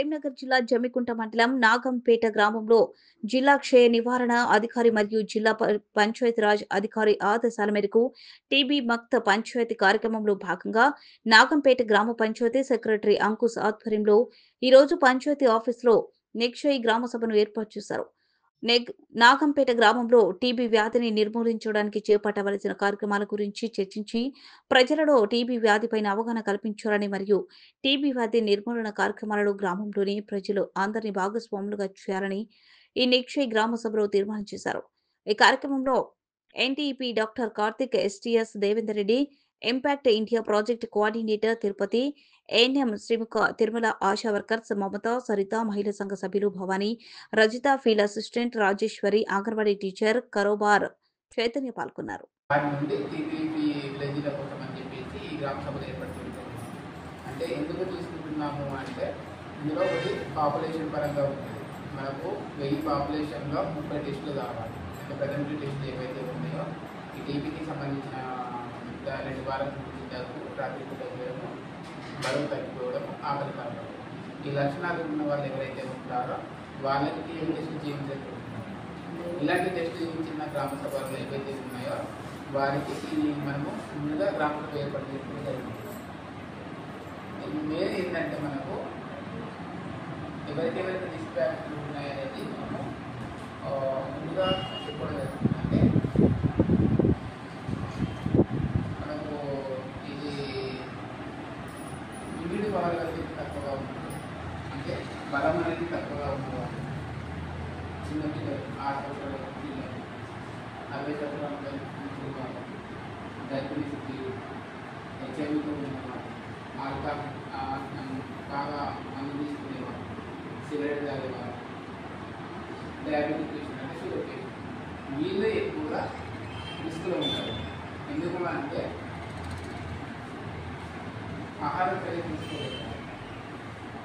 కరీంనగర్ జిల్లా జమ్మికుంట మండలం నాగంపేట గ్రామంలో జిల్లా క్షయ నివారణ అధికారి మరియు జిల్లా పంచాయతీరాజ్ అధికారి ఆదేశాల మేరకు టీబీ మక్త పంచాయతీ కార్యక్రమంలో భాగంగా నాగంపేట గ్రామ పంచాయతీ సెక్రటరీ అంకుశ్ ఆధ్వర్యంలో ఈరోజు పంచాయతీ ఆఫీసులో నిక్షయ్ గ్రామ సభను ఏర్పాటు చేశారు. నాగంపేట గ్రామంలో టీబీ వ్యాధిని నిర్మూలించడానికి చేపట్టవలసిన కార్యక్రమాల గురించి చర్చించి ప్రజలలో టీబీ వ్యాధిపైన అవగాహన కల్పించాలని మరియు టీబీ వ్యాధి నిర్మూలన కార్యక్రమాలలో గ్రామంలోని ప్రజలు అందరినీ భాగస్వాములుగా చేయాలని ఈ నిక్షయ్ గ్రామ సభలో తీర్మానం చేశారు. ఈ కార్యక్రమంలో NTEP doctor Karthik, STS Devender Reddy, impact India project coordinator Tirupati, ANM Srimukha, Tirumala, Asha workers Mamata, Saritha, మహిళా సంఘ సభ్యులు Bhavani, Rajitha, field assistant Rajeshwari, anganwadi teacher కరోబార్ చైతన్య పాల్గొన్నారు. అంటే ఎందుకు తీసుకుంటున్నాము అంటే ఇందులో ఒకటి పాపులేషన్ పరంగా ఉంటుంది. మనకు 1000 పాపులేషన్లో 30 టెస్టులు కావాలి. అంటే ప్రజెంట్ టెస్టులు ఏవైతే ఉన్నాయో ఈ టీబీకి సంబంధించిన 2 వారాల నుంచి జరుపు, రాత్రి పూట చేయడము, బరువు తగ్గిపోవడం, ఆకలి కావడం, ఈ లక్షణాలు ఉన్న వాళ్ళు ఎవరైతే ఉంటారో వాళ్ళకి టీబీ టెస్టులు చేయించబడుతున్నారు. ఇలాంటి టెస్టులు చేయించిన గ్రామ సభలు ఏవైతే ఉన్నాయో వారికి మనము ముందుగా గ్రామ సభ ఏర్పాటు చేసుకోవడం జరిగింది. మెయిన్ ఏంటంటే మనకు ఎవరికెవరికి డిస్పాక్ట్లు ఉన్నాయనేది మనము ముందుగా చెప్పడం జరుగుతుంది. అంటే మనకు ఇది ఇమ్యూనిటీ పవర్ అనేది తక్కువగా ఉంటుంది. అంటే బలం అనేది తక్కువగా ఉంటుంది. చిన్న పిల్లలు 6 సంవత్సరాల పిల్లలు, 40 సంవత్సరాల పిల్లలు, డయాబెటీస్ పిల్లలు, హెచ్ఐవితో ఉన్నవాళ్ళు, ఆల్కహాల్ బాగా మందు తీసుకునేవారు, సిగరెట్ తాగేవారు, డయాబెటిక్ పేషెంట్ అంటే షుగర్ పేషెంట్, వీళ్ళు ఎక్కువగా రిస్క్లో ఉంటారు. ఎందుకు అంటే ఆహారం సరిగ్గా తీసుకోలేదు.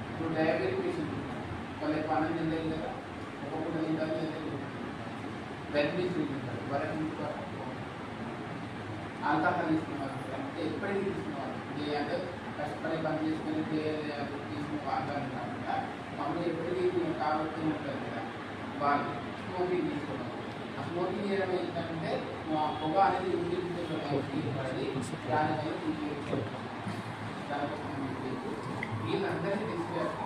ఇప్పుడు డయాబెటిక్ పేషెంట్ వాళ్ళకి పనం తింటారు కదా, ఒక్కొక్కటి తింటారు, డయాబెటీస్ ఉంటారు, వాళ్ళకి ఆల్కహాల్ తీసుకున్నారు. అంటే ఎప్పటికీ తీసుకున్నారు అంటే కష్టపడి పని చేసుకుని తీసుకుని వాడతాను కాకుండా మమ్మల్ని ఎప్పటికీ కాబట్టి ఉంటారు కదా, వాళ్ళు స్మోకింగ్ తీసుకోవడం. ఆ స్మోకింగ్ చేయడం ఏంటంటే పొగ అనేది పడి దానిపైన వీళ్ళందరినీ తీసుకెళ్తారు.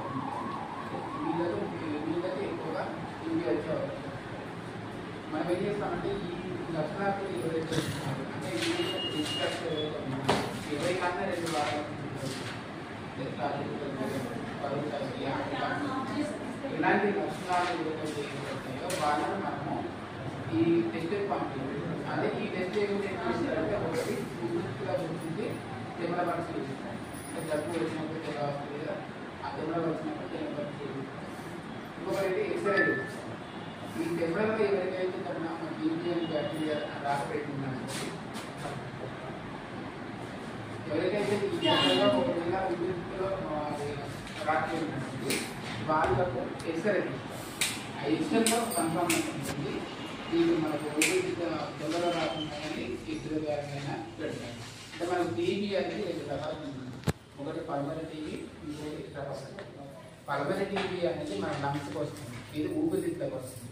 వీళ్ళకి ఎక్కువగా ఇంటి వచ్చే అవకాశం. మనం ఏం చేస్తామంటే ఈ లక్షణాలు ఎవరైతే అంటే డిస్ట్రాక్ట్ ఎవరికన్నా 2 వారాలు ఇలాంటి లక్షణాలు ఏవైతే ఉంటాయో వాళ్ళని మనము ఈ టెస్ట్ పంపించాలి. అదే ఈ టెస్ట్ ఏమిటంటే ఒకటి పూర్తిగా గుర్తించి కెమెరా పరిశీలిస్తాం. అంటే జబ్బు వచ్చినప్పుడు ఎలా వస్తుంది కదా, ఆ కెమెరా వచ్చినప్పుడు కెమెరా పరిశీలిస్తాం. ఇంకొకటి ఎక్స్రే. ఈ కెమెరాలో ఎవరికైతే టీబీ బ్యాక్టీరియా రాకపోయిందంటే ఎవరికైతే ఈ కెమెరాలో ఒకవేళ విద్యుత్తులో రాకపోయిందంటే వాళ్ళకు ఎక్స్రే తీస్తాం. ఆ ఎక్స్రేలో కన్ఫర్మ్ అవుతుంది ఇది మనకు తొందరగా రాకుండా కానీ ఎక్స్రే ద్వారానైనా పెడతాం. అంటే మనకు టీబీ అనేది 2 రకాలు ఉంటుంది. ఒకటి పల్మనరీ టీబీ, ఇంకోటి పల్మనరీ టీబీ అనేది మన లంగ్స్కి వస్తుంది. ఇది ఊపిరితిత్తులకు వస్తుంది.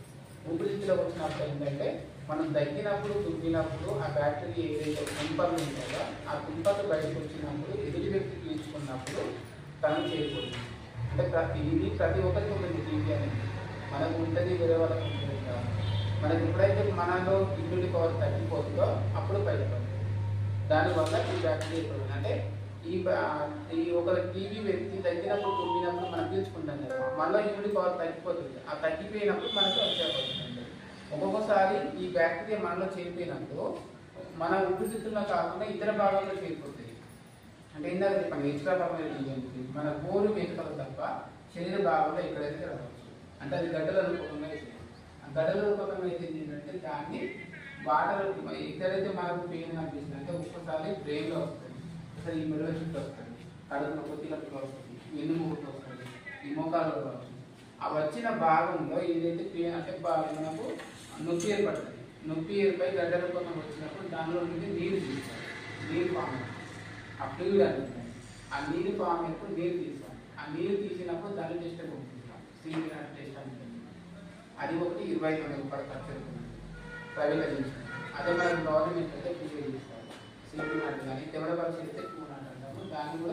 ఊపిరితిత్తులకు వచ్చినప్పుడు ఏంటంటే మనం దగ్గినప్పుడు, తుమ్మినప్పుడు ఆ బ్యాక్టీరియా ఏదైతే తుంపర్లు ఉంటాయో ఆ తుంపర్లు బయటకు వచ్చినప్పుడు ఎదుటి వ్యక్తి పీల్చుకున్నప్పుడు తను చేరిపోతుంది. అంటే ప్రతి ఒక్కరికి ఉంటుంది టీబీ అనేది. మనకు ఉంటుంది, వేరే వాళ్ళకి ఉంటుంది కాదు. మనకి ఎప్పుడైతే మనలో ఇమ్యూనిటీ పవర్ తగ్గిపోతుందో అప్పుడు బయటపడుతుంది. దానివల్ల ఈ బ్యాక్టీరియా ఇప్పుడు అంటే ఈ ఒక టీబీ వ్యక్తి తగ్గినప్పుడు, తుమ్మినప్పుడు మనం పీల్చుకుంటాం కదా, మళ్ళీ ఇమ్యూనిటీ పవర్ తగ్గిపోతుంది. ఆ తగ్గిపోయినప్పుడు మనకు వచ్చేపోతుంది. ఒక్కొక్కసారి ఈ బ్యాక్టీరియా మనలో చేరిపోయినప్పుడు మన ఊపిరితిత్తుల్లో కాకుండా ఇతర భాగాల్లో చేరిపోతుంది. అంటే ఇందాక చెప్పండి ఎక్స్ట్రా పర్మనెంట్ టీబీ అంటే మన గోరు వెనుకలు తప్ప శరీర భాగంలో ఎక్కడైతే రావచ్చు. అంటే అది గడ్డల రూపంగా అవుతుంది. ఆ గడ్డల రూపంగా అయితే ఏంటంటే దాన్ని వాటర్ ఎక్కడైతే మనకు పెయిన్ అనిపిస్తుంది అంటే ఒక్కసారి బ్రెయిన్లో వస్తుంది, ఒకసారి ఈ మెడలో చుట్టూ వస్తుంది, కడుపులో కొద్దిగా వస్తుంది, వెన్నుముకతో వస్తుంది, ఈ మోకాలలో వస్తుంది. ఆ వచ్చిన భాగంలో ఏదైతే పెయిన్ అంటే మనకు నొప్పి ఏర్పడుతుంది. నొప్పి ఏర్పై గడ్డ రూపంగా వచ్చినప్పుడు దానిలో నుండి నీరు తీస్తారు. నీరు ఫామ్ ఆ ఫ్లూయిడ్ అనేది ఆ నీరు ఫామ్ అయినప్పుడు నీరు తీస్తాం. ఆ నీరు తీసినప్పుడు దాన్ని టెస్ట్ పంపిస్తాం, సిపి నాట్ టెస్ట్ అని ఉంటుంది. అది ఒకటి 25,000 రూపాయలు ఖర్చు అవుతుంది ప్రైవేట్ చేయించుకుంటాం. అదే మనం గవర్నమెంట్ అయితే ఫ్రీగా తీసుకోవాలి. సిపి నాట్ కానీ తెవడ పరీక్ష అయితే 2 నాట్ అంటాము, దాన్ని కూడా